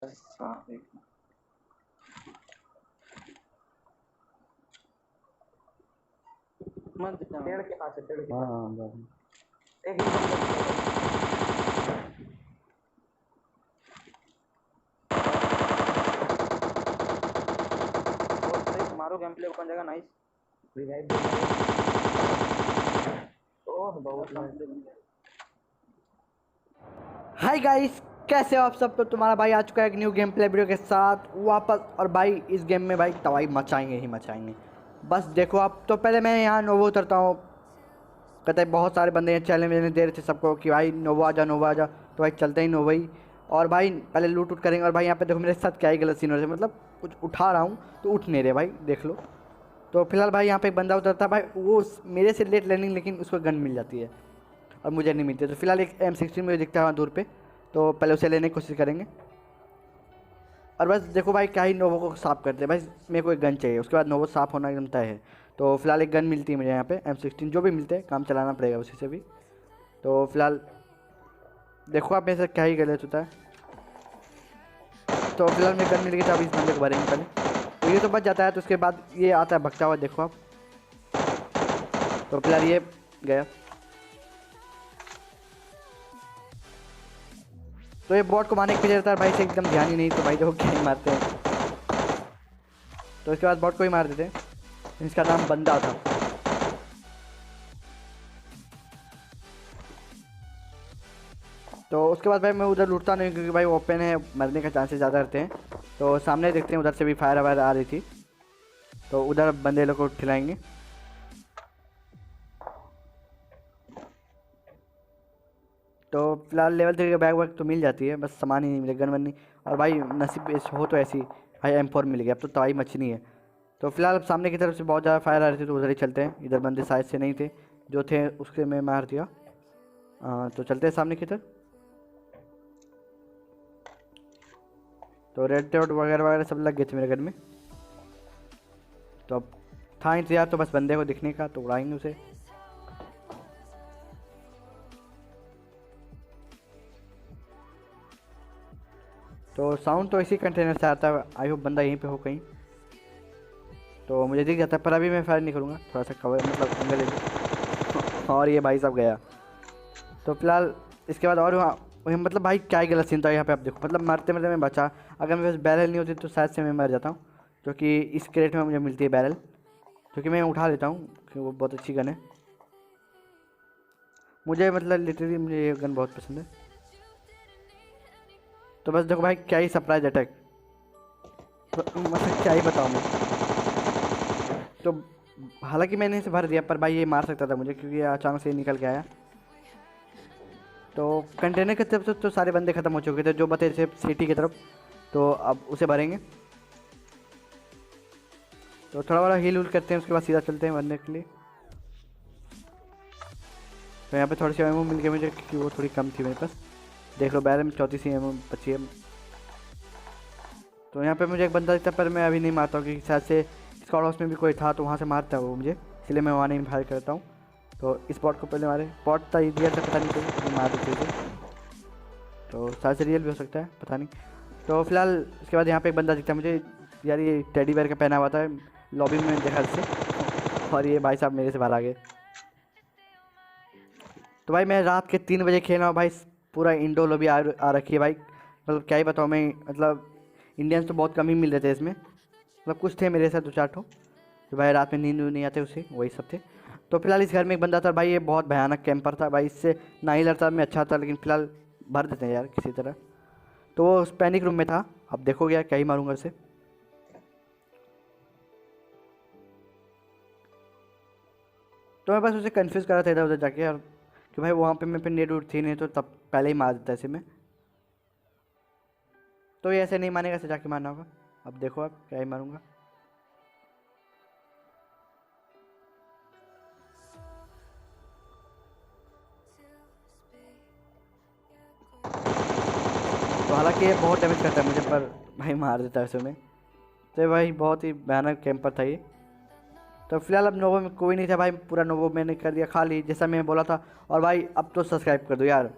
हाँ मत पेड़ के पास है, पेड़ के हाँ पास। हाँ बाबू। एक ही बहुत सही, मारो गेम प्ले ओपन जगह नाइस। रिवाइव। ओह बहुत हाय गाइस, कैसे हो आप सब। तो तुम्हारा भाई आ चुका है एक न्यू गेम प्ले वीडियो के साथ वापस। और भाई इस गेम में भाई तबाही मचाएंगे ही मचाएंगे। बस देखो आप। तो पहले मैं यहाँ नोवो उतरता हूँ। कहते हैं बहुत सारे बंदे चैलेंज दे रहे थे सबको कि भाई नोवो आ जा नोवो आ जा। तो भाई चलते ही नोवो ही। और भाई पहले लूट उट करेंगे। और भाई यहाँ पे देखो मेरे साथ क्या ही गलत सीन हो रहा है, मतलब कुछ उठा रहा हूँ तो उठ नहीं रहे भाई, देख लो। तो फिलहाल भाई यहाँ पे एक बंदा उतरता है भाई, वो मेरे से लेट लर्निंग, लेकिन उसको गन मिल जाती है और मुझे नहीं मिलती है। तो फिलहाल एक M16 मुझे दिखता है वहाँ दूर पे, तो पहले उसे लेने की कोशिश करेंगे। और बस देखो भाई क्या ही नोवो को साफ करते हैं भाई। मेरे को एक गन चाहिए, उसके बाद नोवो साफ होना एकदम तय है। तो फिलहाल एक गन मिलती है मुझे यहाँ पे M16, जो भी मिलते हैं काम चलाना पड़ेगा उसी से भी। तो फिलहाल देखो आप मेरे से क्या ही गलत होता है। तो फिलहाल मेरी गन मिल गई, तो अब इस बंदे को भरेंगे पहले। तो ये तो बच जाता है, तो उसके बाद ये आता है भगता हुआ, देखो आप। तो फिलहाल ये गया। तो ये बॉट को मारने के पीछे रहता है भाई से एकदम ध्यान ही नहीं, तो भाई देखो क्या ही मारते हैं। तो इसके बाद बॉट को ही मार देते हैं। इसका नाम बंदा था। तो उसके बाद भाई मैं उधर लूटता नहीं, क्योंकि भाई ओपन है, मरने का चांसेस ज़्यादा रहते हैं। तो सामने देखते हैं, उधर से भी फायर वायर आ रही थी, तो उधर बंदे लोग को खिलाएंगे। तो फिलहाल लेवल 3 का बैग वैग तो मिल जाती है, बस सामान ही नहीं मिले, गन वन नहीं। और भाई नसीब हो तो ऐसी, भाई M4 मिल गया, अब तो तबाही मचनी है। तो फिलहाल अब सामने की तरफ से बहुत ज़्यादा फायर आ रही थी, तो उधर ही चलते हैं। इधर बंदे शायद से नहीं थे, जो थे उसके मैं मार दिया। तो चलते हैं सामने की तरफ। तो रेड डॉट वगैरह वगैरह सब लग गए थे मेरे घर में। तो अब था इंतजार तो बस बंदे को दिखने का, तो उड़ाएंगे उसे। तो साउंड तो इसी कंटेनर से आता है, आई होप बंदा यहीं पे हो कहीं। तो मुझे दिख जाता है, पर अभी मैं फायर नहीं करूँगा, थोड़ा सा कवर मतलब एंगल ले लूँ। और ये भाई साहब गया। तो फिलहाल इसके बाद और वहाँ मतलब भाई क्या ही गलत सीन था यहाँ पे, आप देखो मतलब मरते मरते मैं बचा। अगर मेरे पास बैरल नहीं होती तो शायद से मैं मर जाता हूँ, क्योंकि इस क्रेट में मुझे मिलती है बैरल, क्योंकि मैं उठा लेता हूँ, क्योंकि वो बहुत अच्छी गन है। मुझे मतलब लिटरली मुझे ये गन बहुत पसंद है। तो बस देखो भाई क्या ही सरप्राइज अटैक, तो मतलब क्या ही बताऊँ मैं। तो हालांकि मैंने इसे भर दिया, पर भाई ये मार सकता था मुझे, क्योंकि ये अचानक से निकल के आया। तो कंटेनर की तरफ से तो सारे बंदे ख़त्म हो चुके थे जो बचे थे सिटी की तरफ। तो अब उसे भरेंगे। तो थोड़ा बड़ा हील वूल करते हैं, उसके बाद सीधा चलते हैं भरने के लिए। तो यहाँ पे थोड़ी सी एमओ मिल गई मुझे, क्योंकि वो थोड़ी कम थी मेरे पास। देख लो बैरल में 34 एमओ बची है। तो यहाँ पे मुझे एक बंदा दिखता, पर मैं अभी नहीं मारता हूँ, क्योंकि शायद से स्कॉट हाउस में भी कोई था, तो वहाँ से मारता है वो मुझे, इसलिए मैं वहाँ नहीं फायर करता हूँ। तो इस बॉट को पहले मारे, बॉट था रियल था पता नहीं कोई मार देते थे, तो शायद से रियल भी हो सकता है, पता नहीं। तो फिलहाल इसके बाद यहाँ पे एक बंदा दिखता है मुझे, यार ये टेडी बेयर का पहना हुआ था, लॉबी में देखा से। और ये भाई साहब मेरे से बाहर आ गए। तो भाई मैं रात के 3 बजे खेल रहा हूँ भाई, पूरा इंडो लॉबी आ रखी है भाई। मतलब क्या ही बताऊँ मैं, मतलब इंडियंस तो बहुत कम ही मिल रहे थे इसमें, मतलब कुछ थे मेरे साथ 2-4 ठो, तो भाई रात में नींद नहीं आते उसे, वही सब थे। तो फिलहाल इस घर में एक बंदा था भाई, ये बहुत भयानक कैंपर था भाई, इससे ना ही लड़ता मैं अच्छा था, लेकिन फिलहाल भर देते हैं यार किसी तरह। तो वो उस पैनिक रूम में था, अब देखोगे यार क्या ही मारूंगा उसे। तो मैं बस उसे कन्फ्यूज़ कर रहा था इधर उधर जाके यार, कि भाई वहाँ पे मैं पे नेट उट थी नहीं, तो तब पहले ही मार देता ऐसे में। तो ये ऐसे नहीं मानेगा, ऐसे जाके मारना होगा। अब देखो आप क्या ही मारूंगा। तो हालांकि ये बहुत डैमेज करता है मुझे, पर भाई मार देता है ऐसे में। तो ये भाई बहुत ही भयानक कैंपर था ये। तो फिलहाल अब नोवो में कोई नहीं था भाई, पूरा नोवो मैंने कर दिया खाली, जैसा मैं बोला था। और भाई अब तो सब्सक्राइब कर दो यार,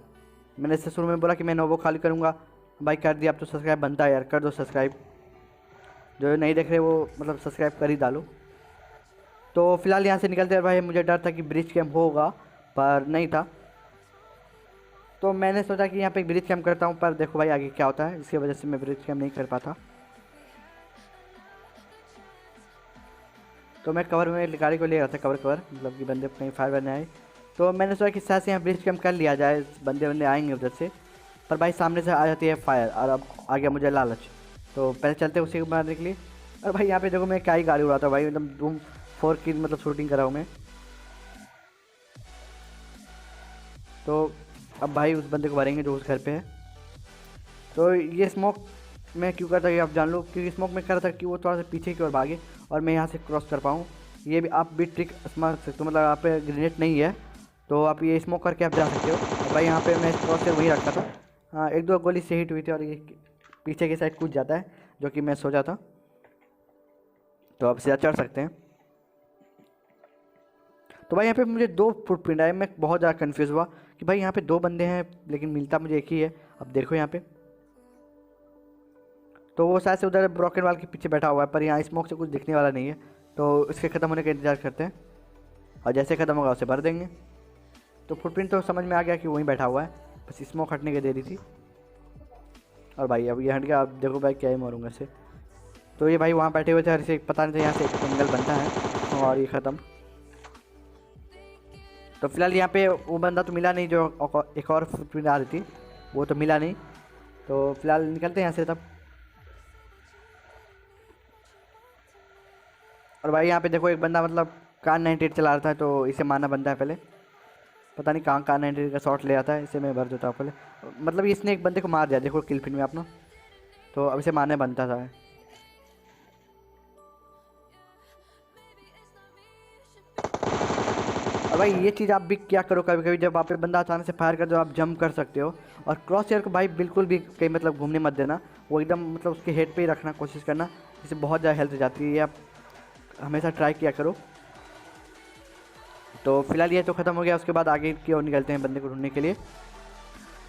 मैंने इससे शुरू में बोला कि मैं नोवो खाली करूँगा, भाई कर दिया, अब तो सब्सक्राइब बनता है यार, कर दो सब्सक्राइब। जो नहीं देख रहे वो मतलब सब्सक्राइब कर ही डालो। तो फिलहाल यहाँ से निकलते हैं भाई। मुझे डर था कि ब्रिज कैंप होगा पर नहीं था, तो मैंने सोचा कि यहाँ पे ब्रिज कैंप करता हूँ, पर देखो भाई आगे क्या होता है, इसकी वजह से मैं ब्रिज कैंप नहीं कर पाता। तो मैं कवर में गाड़ी को ले रहा था, कवर मतलब कि बंदे कहीं फायर करने आए, तो मैंने सोचा कि शायद से यहाँ ब्रिज कैंप कर लिया जाए, बंदे आएंगे उधर से। पर भाई सामने से आ जाती है फायर और अब आ गया मुझे लालच, तो पहले चलते उसी को मारने के लिए। और भाई यहाँ पे देखो मैं क्या ही गाड़ी उड़ाता हूँ भाई, एकदम धूम 4 की मतलब शूटिंग कर रहा हूँ मैं। तो अब भाई उस बंदे को मारेंगे जो उस घर पे है। तो ये स्मोक मैं क्यों करता हूँ आप जान लो, क्योंकि स्मोक में कर रहा था कि वो थोड़ा सा पीछे की ओर भागे और मैं यहाँ से क्रॉस कर पाऊँ। ये भी आप भी ट्रिक मार सकते हो, मतलब आप पे ग्रेनेड नहीं है तो आप ये स्मोक करके आप जा सकते हो। और भाई यहाँ पे मैं क्रॉस से वही रखा था। हाँ 1-2 गोली से हिट हुई थी और ये पीछे की साइड कूद जाता है, जो कि मैं सोचा था। तो आप सीधा चढ़ सकते हैं। तो भाई यहाँ पे मुझे 2 फुटप्रिंट आए, मैं बहुत ज़्यादा कन्फ्यूज़ हुआ कि भाई यहाँ पे 2 बंदे हैं लेकिन मिलता मुझे एक ही है। अब देखो यहाँ पे, तो वो शायद से उधर ब्रोकन वाल के पीछे बैठा हुआ है, पर यहाँ स्मोक से कुछ दिखने वाला नहीं है। तो इसके ख़त्म होने का इंतज़ार करते हैं और जैसे ख़त्म होगा उसे भर देंगे। तो फुटप्रिंट तो समझ में आ गया कि वहीं बैठा हुआ है, बस स्मोक हटने के दे रही थी। और भाई अब ये हट गया, अब देखो भाई क्या ही मारूंगा इसे। तो ये भाई वहाँ बैठे हुए थे और इसे पता नहीं था यहाँ से एक एंगल बनता है और ये ख़त्म। तो फिलहाल यहाँ पे वो बंदा तो मिला नहीं जो एक और फुटप्रिंट आ रही थी, वो तो मिला नहीं। तो फिलहाल निकलते हैं यहाँ से तब। और भाई यहाँ पे देखो एक बंदा मतलब कार 98 चला रहा था, तो इसे मारना बनता है पहले। पता नहीं कहाँ कार 98 का शॉट ले आता है, इसे मैं भर देता हूँ पहले। मतलब इसने एक बंदे को मार दिया देखो किल फिन में अपना, तो अब इसे मारने बनता था। और भाई ये चीज़ आप भी क्या करो, कभी कभी जब आप पे बंदा अचानक से फायर कर दो आप जंप कर सकते हो। और क्रॉस एयर को भाई बिल्कुल भी कहीं मतलब घूमने मत देना, वो एकदम मतलब उसके हेड पे ही रखना कोशिश करना, इससे बहुत ज़्यादा हेल्थ जाती है, आप हमेशा ट्राई किया करो। तो फिलहाल ये तो ख़त्म हो गया, उसके बाद आगे की ओर निकलते हैं बंदे को ढूंढने के लिए।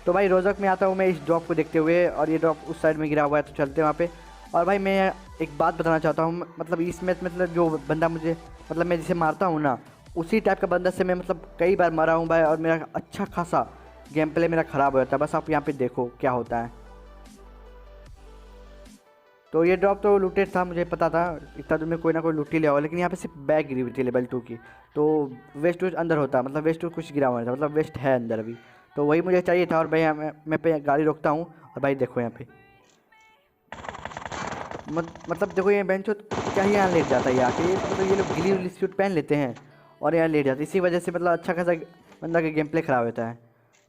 तो भाई रोजक में आता हूँ मैं इस ड्रॉप को देखते हुए, और ये ड्रॉप उस साइड में गिरा हुआ है, तो चलते हैं वहाँ पे। और भाई मैं एक बात बताना चाहता हूँ, मतलब इस मैच मतलब जो बंदा मुझे मतलब मैं जिसे मारता हूँ ना, उसी टाइप का बंदा से मैं मतलब कई बार मरा हूँ भाई, और मेरा अच्छा खासा गेम प्ले मेरा ख़राब हो जाता है। बस आप यहाँ पे देखो क्या होता है। तो ये ड्रॉप तो लूटेड था, मुझे पता था इतना दूर में कोई ना कोई लूट ही लिया होगा, लेकिन यहाँ पे सिर्फ बैग गिरी हुई थी लेवल 2 की। तो वेस्ट अंदर होता है, मतलब वेस्ट कुछ गिरा हुआ था, मतलब वेस्ट है अंदर अभी, तो वही मुझे चाहिए था। और भाई मैं पे गाड़ी रोकता हूँ और भाई देखो यहाँ पे मतलब देखो ये बेंचो क्या ही यहाँ लेट जाता है यहाँ के, मतलब ये लोग गिली सूट पहन लेते हैं और यहाँ लेट जाते हैं, इसी वजह से मतलब अच्छा खासा बंदा का गेम प्ले ख़राब होता है।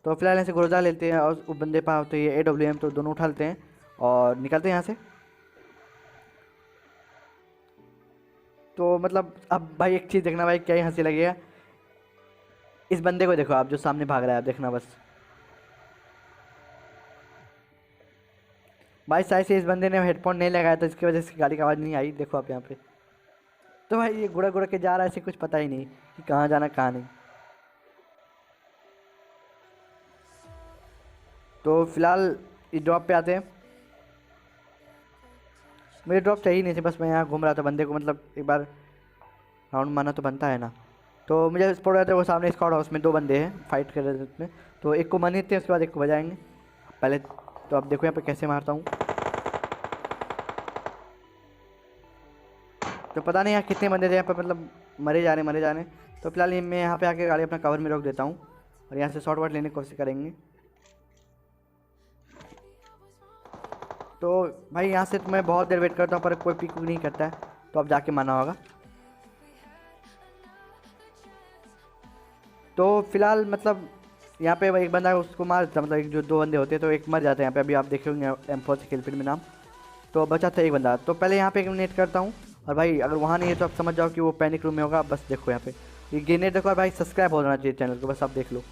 तो फिलहाल ऐसे गुरजा लेते हैं और उस बंदे पर होते हैं AWM, तो दोनों उठा लेते हैं और निकलते हैं यहाँ से। तो मतलब अब भाई एक चीज़ देखना भाई, क्या ही हंसी लगेगा, इस बंदे को देखो आप जो सामने भाग रहा है, आप देखना बस भाई। शायद से इस बंदे ने हेडफोन नहीं लगाया था, इसकी वजह से गाड़ी की आवाज़ नहीं आई, देखो आप यहाँ पे। तो भाई ये गुड़ा गुड़ा के जा रहा है, इसे कुछ पता ही नहीं कि कहाँ जाना कहाँ नहीं। तो फिलहाल इस ड्रॉप पे आते हैं। मुझे ड्रॉप चाहिए नहीं थी, बस मैं यहाँ घूम रहा था, बंदे को मतलब एक बार राउंड मारना तो बनता है ना। तो मुझे स्पॉट रहा था वो सामने स्क्वाड हाउस में 2 बंदे हैं फाइट कर रहे थे उसमें, तो एक को मार लेते हैं उसके बाद एक को बजाएंगे पहले। तो अब देखो यहाँ पे कैसे मारता हूँ। तो पता नहीं यहाँ कितने बंदे थे यहाँ पर, मतलब मरे जा रहे। तो फिलहाल मैं यहाँ पे आके गाड़ी अपना कवर में रोक देता हूँ और यहाँ से शॉर्ट वर्ट लेने की कोशिश करेंगे। तो भाई यहाँ से तो मैं बहुत देर वेट करता हूँ पर कोई पिक नहीं करता है, तो अब जाके मारना होगा। तो फिलहाल मतलब यहाँ पे एक बंदा उसको मार देता, मतलब एक जो 2 बंदे होते हैं तो एक मर जाते हैं यहाँ पे, अभी आप देख रहे होंगे M4 से किल में नाम। तो बचा था एक बंदा, तो पहले यहाँ पे ग्रेनेड करता हूँ, और भाई अगर वहाँ नहीं है तो आप समझ जाओ कि वो पैनिक रूम में होगा। बस देखो यहाँ पे ये ग्रेनेड देखो, और भाई सब्सक्राइब हो जाना चाहिए चैनल को, बस आप देख लो।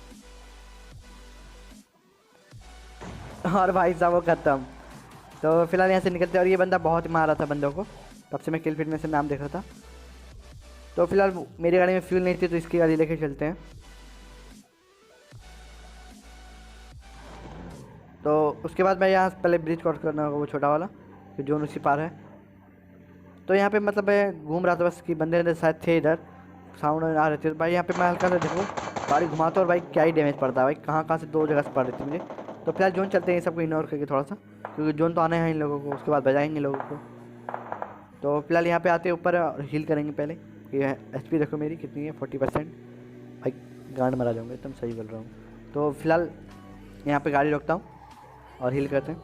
और भाई साहब वो खत्म। तो फिलहाल यहाँ से निकलते हैं, और ये बंदा बहुत ही मार रहा था बंदों को, तब से मैं किल फीड में से नाम देख रहा था। तो फिलहाल मेरी गाड़ी में फ्यूल नहीं थी, तो इसकी गाड़ी लेके चलते हैं। तो उसके बाद मैं यहाँ पहले ब्रिज क्रॉस करना होगा, वो छोटा वाला जो जोन उसी पार है। तो यहाँ पे मतलब मैं घूम रहा था बस कि बंदे शायद थे इधर, साउंड आ रहे थे। भाई यहाँ पे मैं हल्का सा देखो गाड़ी घुमाता और भाई क्या ही डैमेज पड़ता है भाई, कहाँ से 2 जगह से पड़ रही थी मुझे। तो फिलहाल जोन चलते हैं, सबको इग्नोर करके थोड़ा सा, क्योंकि जोन तो आना है इन लोगों को, उसके बाद बजाएंगे लोगों को। तो फिलहाल यहाँ पे आते ऊपर और हील करेंगे पहले। ये HP देखो मेरी कितनी है, 40%। भाई गांड मरा जाऊँगा, एकदम सही बोल रहा हूँ। तो फिलहाल यहाँ पे गाड़ी रोकता हूँ और हील करते हैं।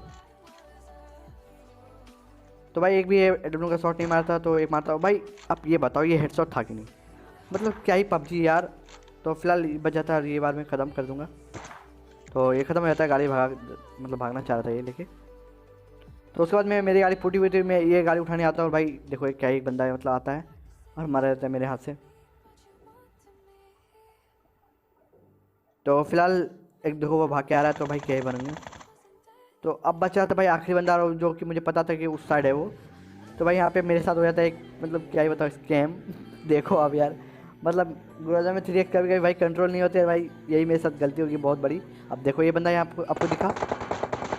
तो भाई एक भी एडब्ल्यू का शॉट नहीं मारता, तो एक मारता हूँ। भाई अब ये बताओ ये हेडशॉट था कि नहीं, मतलब क्या ही पबजी यार। तो फिलहाल बच जाता है, ये बार मैं ख़त्म कर दूँगा। तो ये ख़त्म हो जाता है, गाड़ी मतलब भागना चाह रहा था ये लेके। तो उसके बाद मैं मेरी गाड़ी फूटी हुई थी, मैं ये गाड़ी उठाने आता हूँ। भाई देखो एक क्या ही बंदा है, मतलब आता है और मारा जाता है मेरे हाथ से। तो फिलहाल एक देखो वो भाग के आ रहा है, तो भाई क्या ही बनेंगे। तो अब बच रहा था भाई आखिरी बंदा, जो कि मुझे पता था कि उस साइड है वो। तो भाई यहाँ पे मेरे साथ हो जाता है एक, मतलब क्या ही बताओ स्कैम। देखो अब यार, मतलब गुराजा में 3x कभी भाई कंट्रोल नहीं होते भाई, यही मेरे साथ गलती होगी बहुत बड़ी। अब देखो ये बंदा यहाँ आपको दिखा,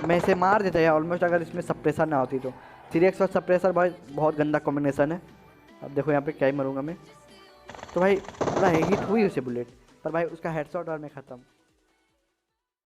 मैं इसे मार देता है ऑलमोस्ट, अगर इसमें सप्रेसर ना होती तो। 3x और सप्रेसर भाई बहुत गंदा कॉम्बिनेशन है। अब देखो यहाँ पे क्या ही मरूंगा मैं। तो भाई पूरा हिट हुई उसे बुलेट, पर भाई उसका हेडशॉट और मैं ख़त्म।